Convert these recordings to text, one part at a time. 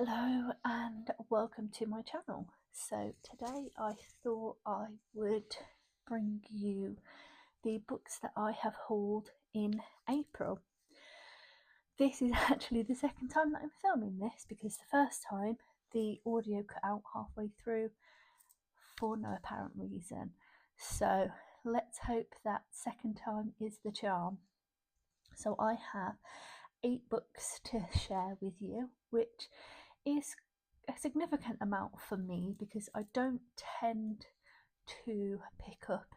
Hello and welcome to my channel. So today I thought I would bring you the books that I have hauled in April. This is actually the second time that I'm filming this because the first time the audio cut out halfway through for no apparent reason. So let's hope that second time is the charm. So I have 8 books to share with you, which is a significant amount for me because I don't tend to pick up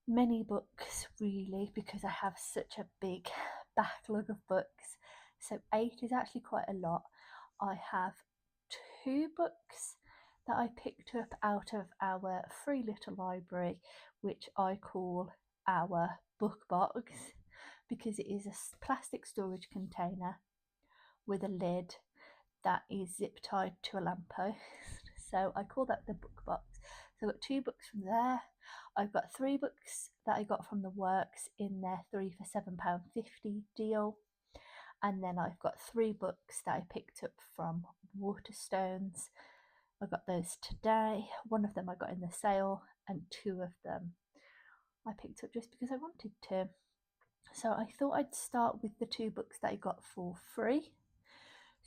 many books really because I have such a big backlog of books. So 8 is actually quite a lot. I have 2 books that I picked up out of our free little library, which I call our book box because it is a plastic storage container with a lid that is zip tied to a lamppost. So I call that the book box. So I've got 2 books from there. I've got 3 books that I got from the works in their 3 for £7.50 deal. And then I've got 3 books that I picked up from Waterstones. I got those today. One of them I got in the sale and 2 of them I picked up just because I wanted to. So I thought I'd start with the 2 books that I got for free.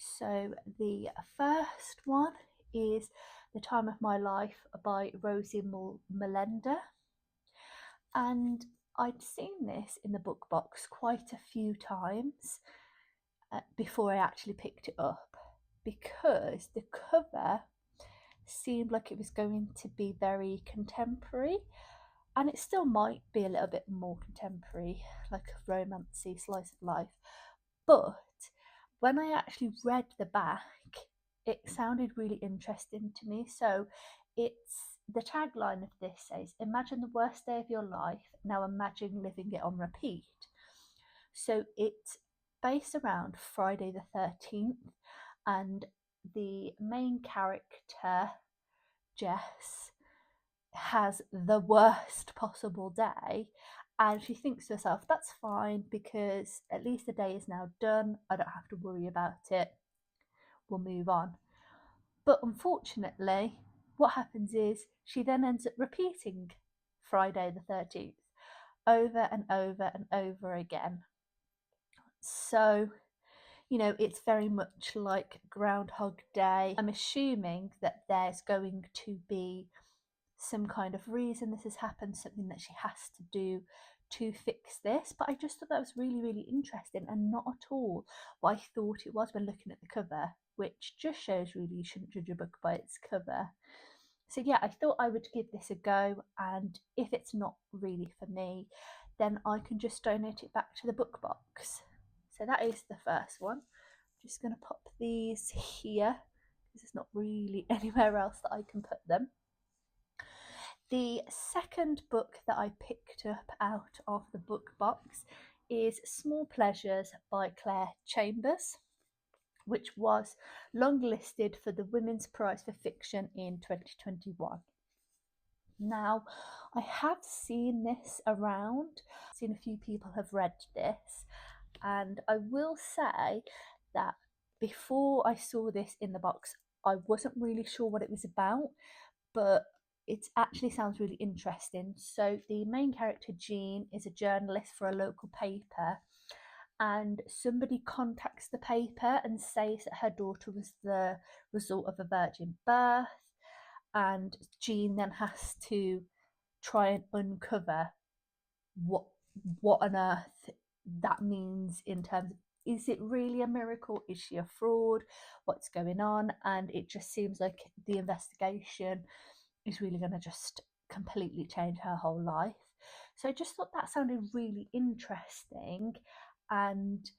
So the first one is The Time of My Life by Rosie Mullender. And I'd seen this in the book box quite a few times before I actually picked it up because the cover seemed like it was going to be very contemporary, and it still might be a little bit more contemporary, like a romancy slice of life. But when I actually read the back, it sounded really interesting to me. So it's the tagline of this says, "Imagine the worst day of your life, now imagine living it on repeat." So it's based around Friday the 13th, and the main character, Jess, has the worst possible day, and she thinks to herself, that's fine because at least the day is now done, I don't have to worry about it, we'll move on. But unfortunately what happens is she then ends up repeating Friday the 13th over and over and over again. So it's very much like Groundhog Day. I'm assuming that there's going to be some kind of reason this has happened, something that she has to do to fix this. But I just thought that was really, really interesting and not at all what I thought it was when looking at the cover, which just shows really you shouldn't judge a book by its cover. So yeah, I thought I would give this a go, and if it's not really for me, then I can just donate it back to the book box. So that is the first one. I'm just going to pop these here because there's not really anywhere else that I can put them. The second book that I picked up out of the book box is Small Pleasures by Clare Chambers, which was longlisted for the Women's Prize for Fiction in 2021. Now, I have seen this around, seen a few people have read this, and I will say that before I saw this in the box, I wasn't really sure what it was about, but it actually sounds really interesting. So the main character, Jean, is a journalist for a local paper, and somebody contacts the paper and says that her daughter was the result of a virgin birth, and Jean then has to try and uncover what on earth that means in terms of, is it really a miracle? Is she a fraud? What's going on? And it just seems like the investigation is really going to just completely change her whole life. So I just thought that sounded really interesting. And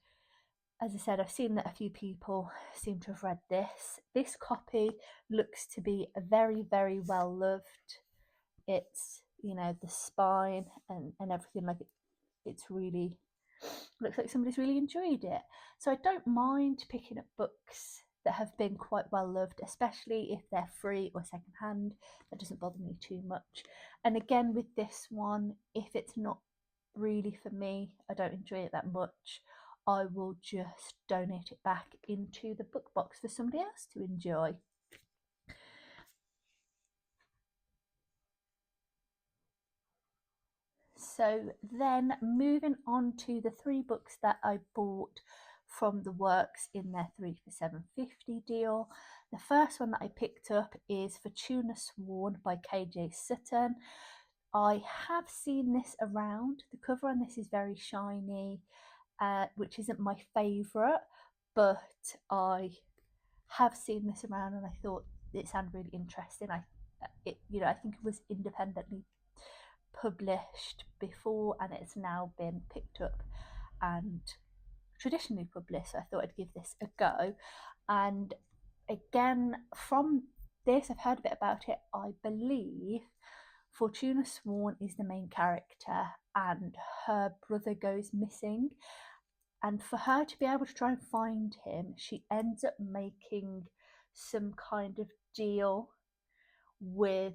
as I said, I've seen that a few people seem to have read this. This copy looks to be very, very well loved. It's, the spine and everything, like it's really, looks like somebody's really enjoyed it. So I don't mind picking up books that have been quite well loved, especially if they're free or secondhand. That doesn't bother me too much. And again, with this one, if it's not really for me, I don't enjoy it that much, I will just donate it back into the book box for somebody else to enjoy. So then moving on to the 3 books that I bought from the works in their 3 for $7.50 deal. The first one that I picked up is Fortuna Sworn by KJ Sutton. I have seen this around. The cover on this is very shiny, which isn't my favourite, but I have seen this around and I thought it sounded really interesting. I think it was independently published before and it's now been picked up and traditionally published, so I thought I'd give this a go. And again, from this, I've heard a bit about it. I believe Fortuna Sworn is the main character and her brother goes missing, and for her to be able to try and find him, she ends up making some kind of deal with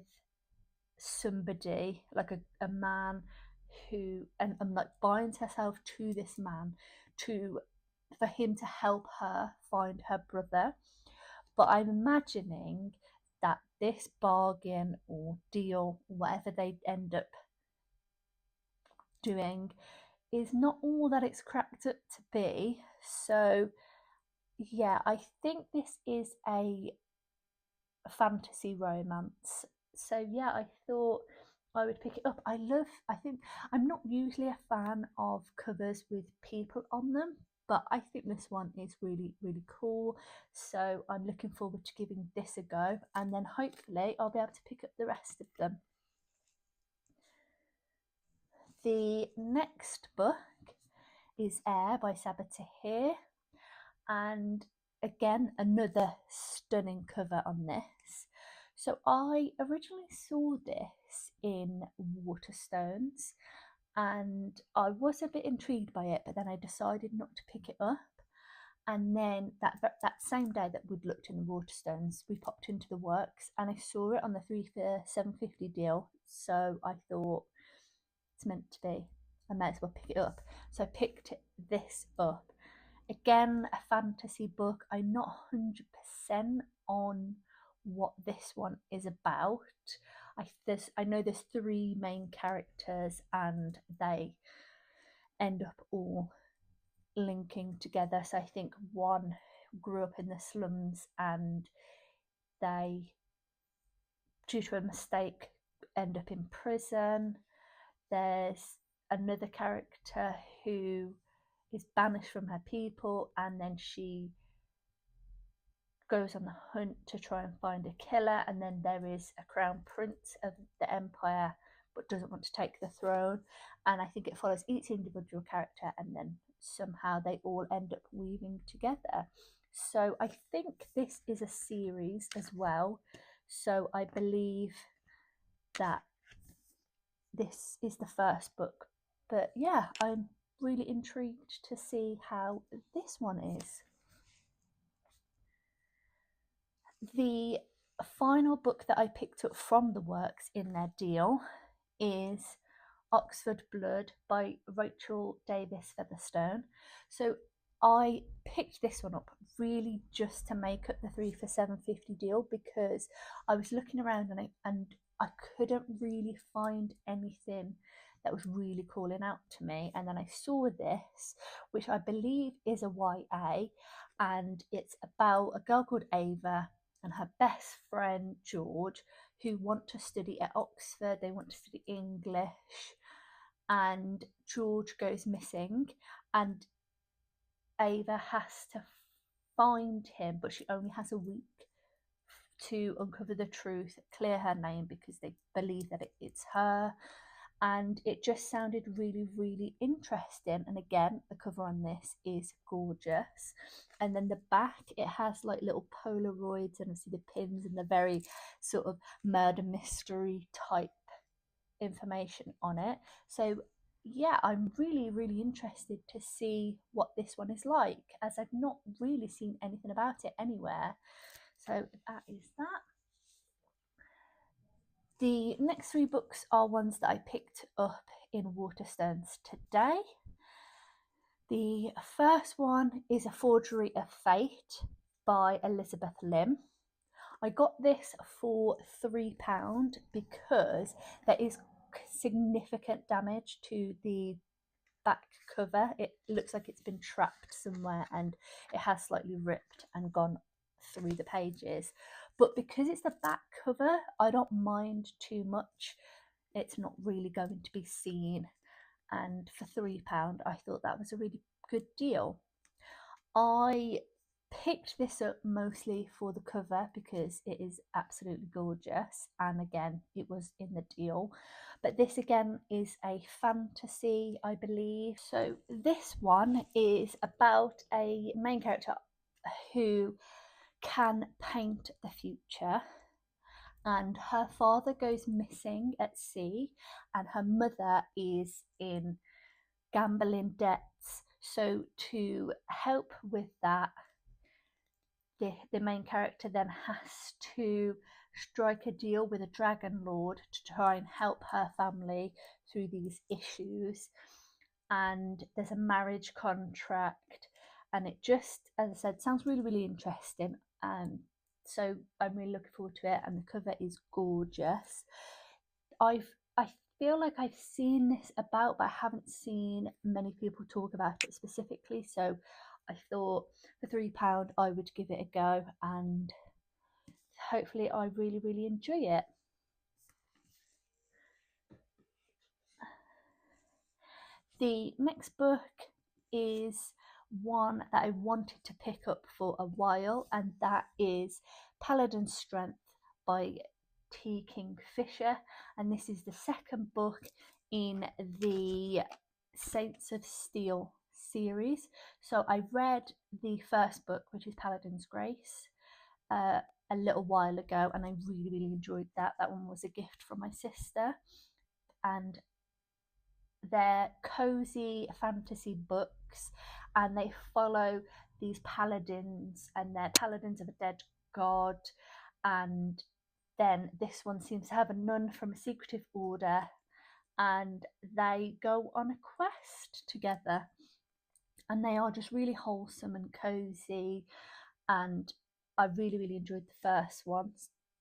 somebody, like a man who and like binds herself to this man to for him to help her find her brother. But I'm imagining that this bargain or deal, whatever they end up doing, is not all that it's cracked up to be. So yeah, I think this is a fantasy romance. So yeah, I thought I would pick it up. I think I'm not usually a fan of covers with people on them, but I think this one is really, really cool. So I'm looking forward to giving this a go, and then hopefully I'll be able to pick up the rest of them. The next book is Heir by Sabaa Tahir, and again, another stunning cover on this. So I originally saw this in Waterstones and I was a bit intrigued by it, but then I decided not to pick it up. And then that same day that we'd looked in the Waterstones, we popped into the works and I saw it on the 3 for $7.50 deal. So I thought it's meant to be. I might as well pick it up. So I picked this up. Again, a fantasy book. I'm not 100% on what this one is about. I know there's 3 main characters and they end up all linking together. So I think one grew up in the slums and they, due to a mistake, end up in prison. There's another character who is banished from her people and then she goes on the hunt to try and find a killer, and then there is a crown prince of the empire but doesn't want to take the throne, and I think it follows each individual character and then somehow they all end up weaving together. So I think this is a series as well, so I believe that this is the first book. But yeah, I'm really intrigued to see how this one is. The final book that I picked up from the works in their deal is Oxford Blood by Rachael Davis Featherstone. So I picked this one up really just to make up the 3 for $7.50 deal because I was looking around and I couldn't really find anything that was really calling out to me. And then I saw this, which I believe is a YA, and it's about a girl called Ava and her best friend George who want to study at Oxford. They want to study English, and George goes missing, and Ava has to find him, but she only has a week to uncover the truth, clear her name because they believe that it's her. And it just sounded really, really interesting. And again, the cover on this is gorgeous. And then the back, it has like little Polaroids and obviously the pins and the very sort of murder mystery type information on it. So yeah, I'm really, really interested to see what this one is like, as I've not really seen anything about it anywhere. So that is that. The next 3 books are ones that I picked up in Waterstones today. The first one is A Forgery of Fate by Elizabeth Lim. I got this for £3 because there is significant damage to the back cover. It looks like it's been trapped somewhere and it has slightly ripped and gone through the pages. But because it's the back cover, I don't mind too much. It's not really going to be seen. And for £3, I thought that was a really good deal. I picked this up mostly for the cover because it is absolutely gorgeous, and again it was in the deal. But this again is a fantasy, I believe. So this one is about a main character who can paint the future, and her father goes missing at sea and her mother is in gambling debts. So to help with that, the main character then has to strike a deal with a dragon lord to try and help her family through these issues. And there's a marriage contract, and it just, as I said, sounds really, really interesting. And so I'm really looking forward to it, and the cover is gorgeous. I feel like I've seen this about, but I haven't seen many people talk about it specifically. So I thought for £3 I would give it a go, and hopefully I really, really enjoy it. The next book is one that I wanted to pick up for a while, and that is Paladin's Strength by Kingfisher. And this is the second book in the Saints of Steel series. So I read the first book, which is Paladin's Grace, a little while ago, and I really, really enjoyed that. That one was a gift from my sister, and they're cozy fantasy books, and they follow these paladins, and they're paladins of a dead god. And then this one seems to have a nun from a secretive order, and they go on a quest together, and they are just really wholesome and cozy, and I really, really enjoyed the first one.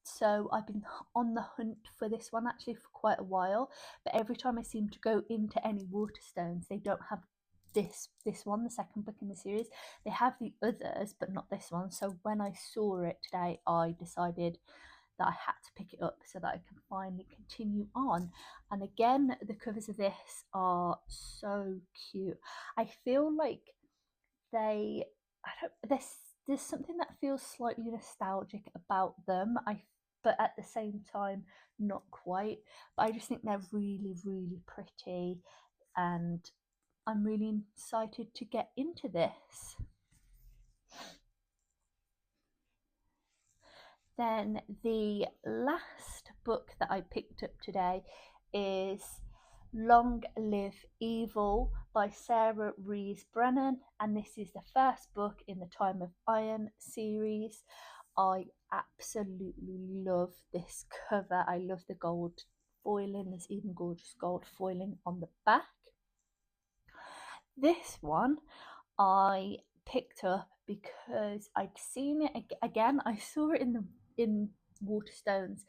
So I've been on the hunt for this one actually for quite a while, but every time I seem to go into any Waterstones, they don't have this one, the second book in the series. They have the others, but not this one. So when I saw it today, I decided that I had to pick it up so that I can finally continue on. And again, the covers of this are so cute. I feel like they, I don't, there's something that feels slightly nostalgic about them. But at the same time, not quite. But I just think they're really, really pretty, and I'm really excited to get into this. Then the last book that I picked up today is Long Live Evil by Sarah Rees Brennan, and this is the first book in the Time of Iron series. I absolutely love this cover. I love the gold foiling. There's even gorgeous gold foiling on the back. This one I picked up because I'd seen it again. I saw it in Waterstones,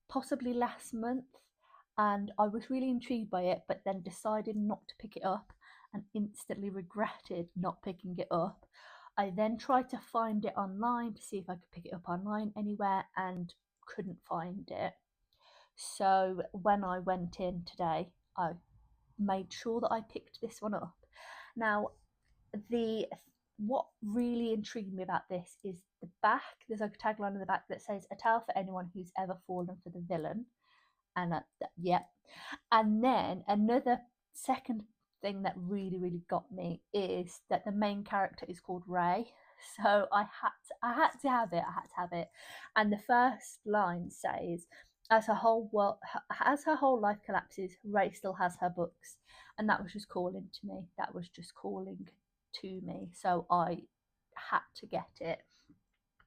possibly last month, and I was really intrigued by it, but then decided not to pick it up and instantly regretted not picking it up. I then tried to find it online to see if I could pick it up online anywhere and couldn't find it. So when I went in today, I made sure that I picked this one up. Now, the what really intrigued me about this is the back. There's like a tagline on the back that says, "A tale for anyone who's ever fallen for the villain." And yeah. And then another second thing that really, really got me is that the main character is called Ray. So I had to have it. I had to have it. And the first line says, "As her whole world, as her whole life collapses, Ray still has her books," and that was just calling to me. That was just calling to me. So I had to get it.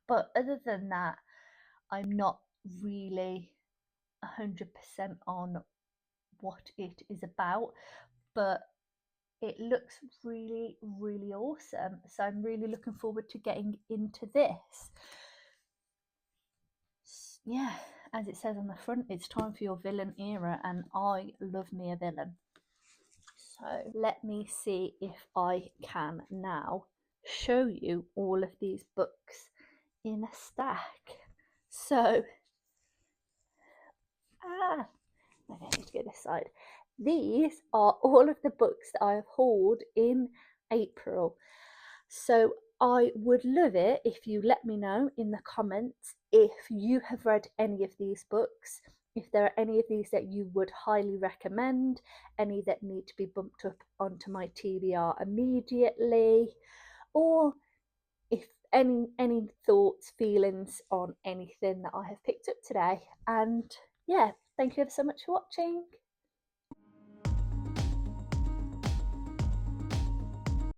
But other than that, I'm not really 100% on what it is about, but it looks really, really awesome. So I'm really looking forward to getting into this. Yeah, as it says on the front, it's time for your villain era, and I love me a villain. So let me see if I can now show you all of these books in a stack. So, okay, I need to go this side. These are all of the books that I have hauled in April. So I would love it if you let me know in the comments if you have read any of these books, if there are any of these that you would highly recommend, any that need to be bumped up onto my TBR immediately, or if any thoughts, feelings on anything that I have picked up today. And yeah, thank you ever so much for watching.